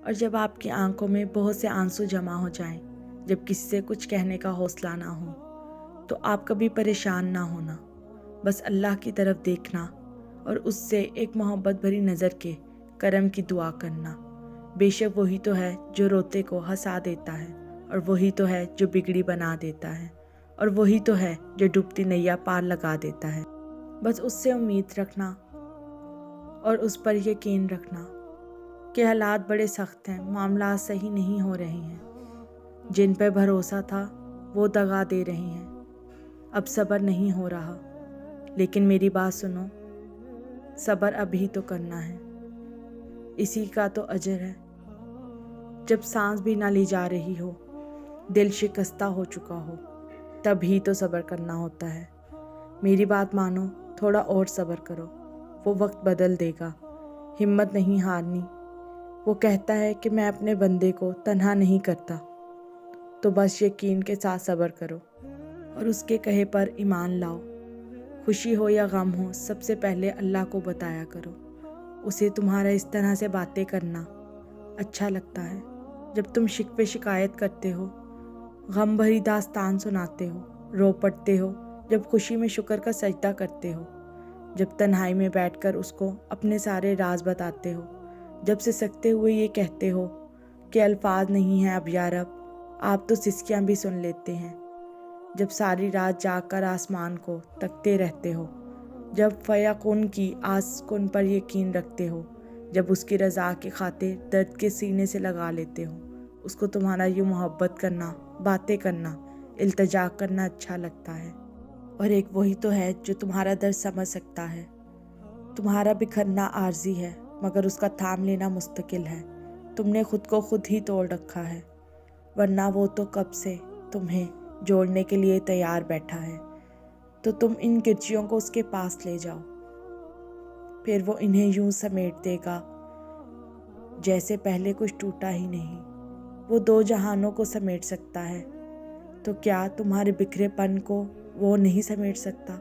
اور جب آپ کی آنکھوں میں بہت سے آنسو جمع ہو جائیں، جب کسی سے کچھ کہنے کا حوصلہ نہ ہو، تو آپ کبھی پریشان نہ ہونا، بس اللہ کی طرف دیکھنا اور اس سے ایک محبت بھری نظر کے کرم کی دعا کرنا۔ بے شک وہی تو ہے جو روتے کو ہنسا دیتا ہے، اور وہی تو ہے جو بگڑی بنا دیتا ہے، اور وہی تو ہے جو ڈوبتی نیا پار لگا دیتا ہے۔ بس اس سے امید رکھنا اور اس پر یقین رکھنا کہ حالات بڑے سخت ہیں، معاملات صحیح نہیں ہو رہے ہیں، جن پہ بھروسہ تھا وہ دغا دے رہے ہیں، اب صبر نہیں ہو رہا۔ لیکن میری بات سنو، صبر ابھی تو کرنا ہے، اسی کا تو اجر ہے۔ جب سانس بھی نہ لی جا رہی ہو، دل شکستہ ہو چکا ہو، تب ہی تو صبر کرنا ہوتا ہے۔ میری بات مانو، تھوڑا اور صبر کرو، وہ وقت بدل دے گا۔ ہمت نہیں ہارنی، وہ کہتا ہے کہ میں اپنے بندے کو تنہا نہیں کرتا، تو بس یقین کے ساتھ صبر کرو اور اس کے کہے پر ایمان لاؤ۔ خوشی ہو یا غم ہو، سب سے پہلے اللہ کو بتایا کرو۔ اسے تمہارا اس طرح سے باتیں کرنا اچھا لگتا ہے، جب تم شکوے شکایت کرتے ہو، غم بھری داستان سناتے ہو، رو پڑتے ہو، جب خوشی میں شکر کا سجدہ کرتے ہو، جب تنہائی میں بیٹھ کر اس کو اپنے سارے راز بتاتے ہو، جب سے سکتے ہوئے یہ کہتے ہو کہ الفاظ نہیں ہیں اب یا رب، آپ تو سسکیاں بھی سن لیتے ہیں، جب ساری رات جاگ کر آسمان کو تکتے رہتے ہو، جب فیقون کی آس کن پر یقین رکھتے ہو، جب اس کی رضا کی خاطر درد کے سینے سے لگا لیتے ہو، اس کو تمہارا یوں محبت کرنا، باتیں کرنا، التجا کرنا اچھا لگتا ہے۔ اور ایک وہی تو ہے جو تمہارا درد سمجھ سکتا ہے۔ تمہارا بکھرنا عارضی ہے، مگر اس کا تھام لینا مستقل ہے۔ تم نے خود کو خود ہی توڑ رکھا ہے، ورنہ وہ تو کب سے تمہیں جوڑنے کے لیے تیار بیٹھا ہے۔ تو تم ان کرچیوں کو اس کے پاس لے جاؤ، پھر وہ انہیں یوں سمیٹ دے گا جیسے پہلے کچھ ٹوٹا ہی نہیں۔ وہ دو جہانوں کو سمیٹ سکتا ہے، تو کیا تمہارے بکھرے پن کو وہ نہیں سمیٹ سکتا؟